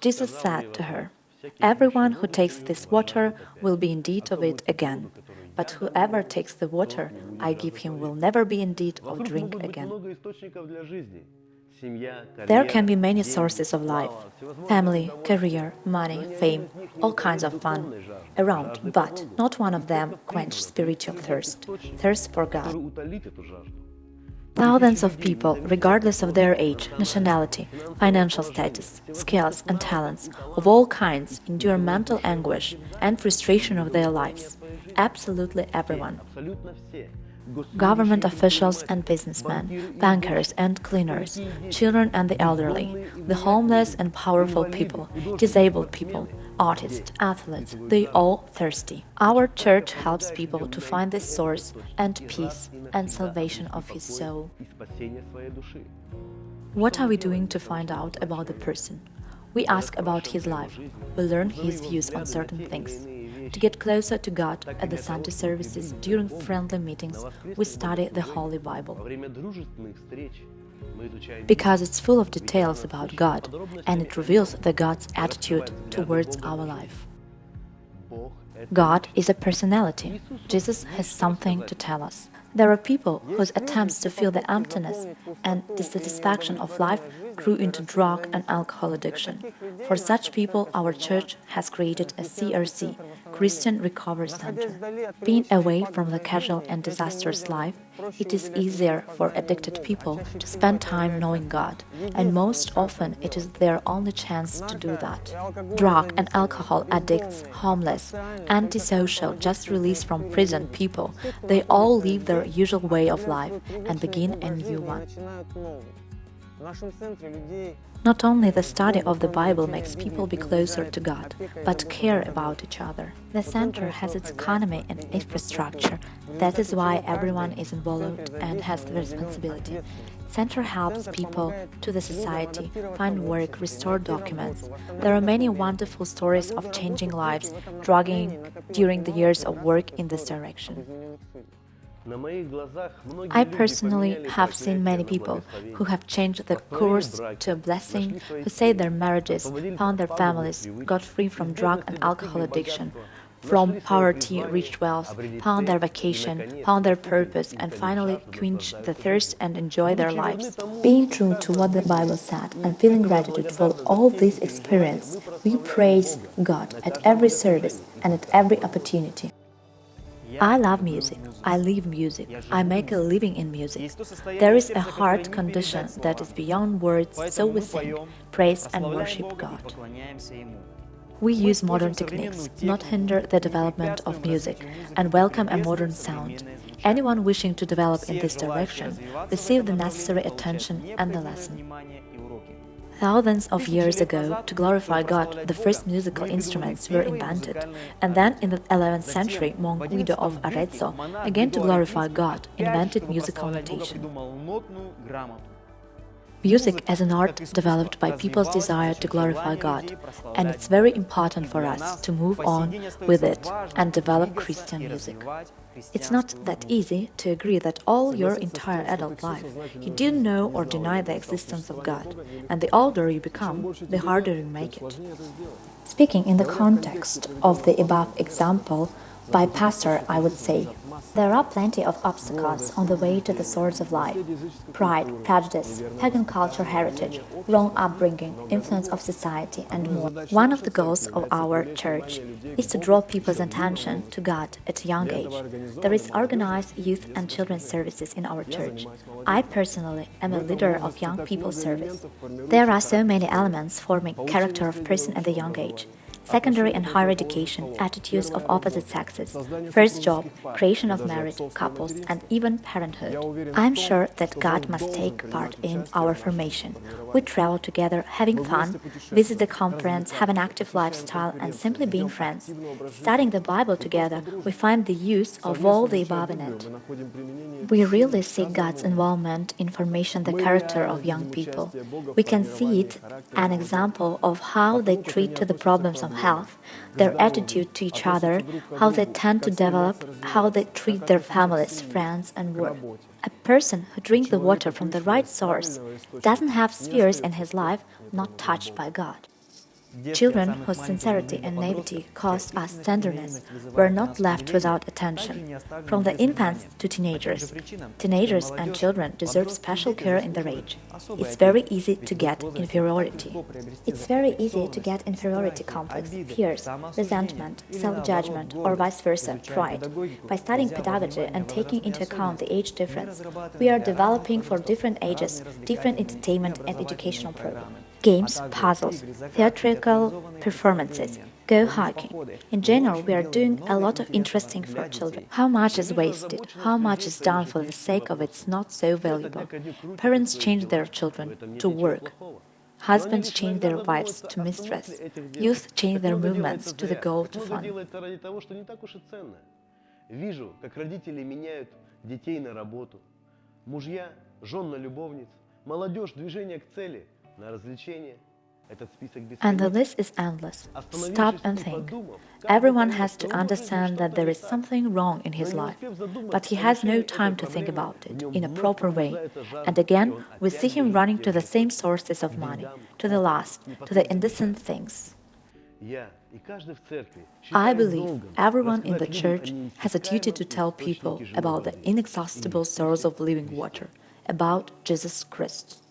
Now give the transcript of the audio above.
Jesus said to her, "Everyone who takes this water will be in need of it again, but whoever takes the water I give him will never be in need of drink again." There can be many sources of life: family, career, money, fame, all kinds of fun around, but not one of them quench spiritual thirst for God. Thousands of people, regardless of their age, nationality, financial status, skills, and talents of all kinds, endure mental anguish and frustration of their lives. Absolutely everyone. Government officials and businessmen, bankers and cleaners, children and the elderly, the homeless and powerful people, disabled people, artists, athletes, they all thirsty. Our church helps people to find this source and peace and salvation of his soul. What are we doing to find out about the person? We ask about his life. We learn his views on certain things. To get closer to God at the Sunday services, during friendly meetings, we study the Holy Bible. Because it's full of details about God, and it reveals the God's attitude towards our life. God is a personality. Jesus has something to tell us. There are people whose attempts to fill the emptiness and dissatisfaction of life grew into drug and alcohol addiction. For such people, our church has created a CRC, Christian Recovery Center. Being away from the casual and disastrous life, it is easier for addicted people to spend time knowing God, and most often it is their only chance to do that. Drug and alcohol addicts, homeless, antisocial, just released from prison people, they all leave their usual way of life and begin a new one. Not only the study of the Bible makes people be closer to God, but care about each other. The center has its economy and infrastructure. That is why everyone is involved and has the responsibility. Center helps people to the society, find work, restore documents. There are many wonderful stories of changing lives, drugging during the years of work in this direction. I personally have seen many people who have changed the course to a blessing, who saved their marriages, found their families, got free from drug and alcohol addiction, from poverty reached wealth, found their vocation, found their purpose, and finally quenched the thirst and enjoy their lives. Being true to what the Bible said and feeling gratitude for all this experience, we praise God at every service and at every opportunity. I love music. I live music. I make a living in music. There is a heart condition that is beyond words, so we sing, praise and worship God. We use modern techniques, not hinder the development of music, and welcome a modern sound. Anyone wishing to develop in this direction, receive the necessary attention and the lesson. Thousands of years ago, to glorify God, the first musical instruments were invented, and then in the 11th century, monk Guido of Arezzo, again to glorify God, invented musical notation. Music as an art developed by people's desire to glorify God, and it's very important for us to move on with it and develop Christian music. It's not that easy to agree that all your entire adult life you didn't know or deny the existence of God, and the older you become, the harder you make it. Speaking in the context of the above example, by pastor, I would say, there are plenty of obstacles on the way to the source of life: pride, prejudice, pagan culture, heritage, wrong upbringing, influence of society, and more. One of the goals of our church is to draw people's attention to God at a young age. There is organized youth and children's services in our church. I personally am a leader of young people service. There are so many elements forming character of person at a young age: secondary and higher education, attitudes of opposite sexes, first job, creation of marriage, couples, and even parenthood. I'm sure that God must take part in our formation. We travel together, having fun, visit the conference, have an active lifestyle, and simply being friends. Studying the Bible together, we find the use of all the above in it. We really see God's involvement in formation the character of young people. We can see it an example of how they treat to the problems of health, their attitude to each other, how they tend to develop, how they treat their families, friends, and work. A person who drinks the water from the right source doesn't have spheres in his life not touched by God. Children whose sincerity and naivety caused us tenderness were not left without attention, from the infants to teenagers. Teenagers and children deserve special care in their age. It's very easy to get inferiority. It's very easy to get inferiority complex, fears, resentment, self-judgment, or vice versa, pride. By studying pedagogy and taking into account the age difference, we are developing for different ages different entertainment and educational programs. Games, puzzles, theatrical performances, go hiking. In general, we are doing a lot of interesting for children. How much is wasted? How much is done for the sake of it's not so valuable? Parents change their children to work. Husbands change their wives to mistress. Youth change their movements to the goal to fun. Вижу, как родители меняют детей на работу, мужья, жен на любовниц, молодежь, движение к цели, на развлечения. And the list is endless. Stop and think. Everyone has to understand that there is something wrong in his life, but he has no time to think about it in a proper way. And again, we see him running to the same sources of money, to the lust, to the indecent things. I believe everyone in the church has a duty to tell people about the inexhaustible source of living water, about Jesus Christ.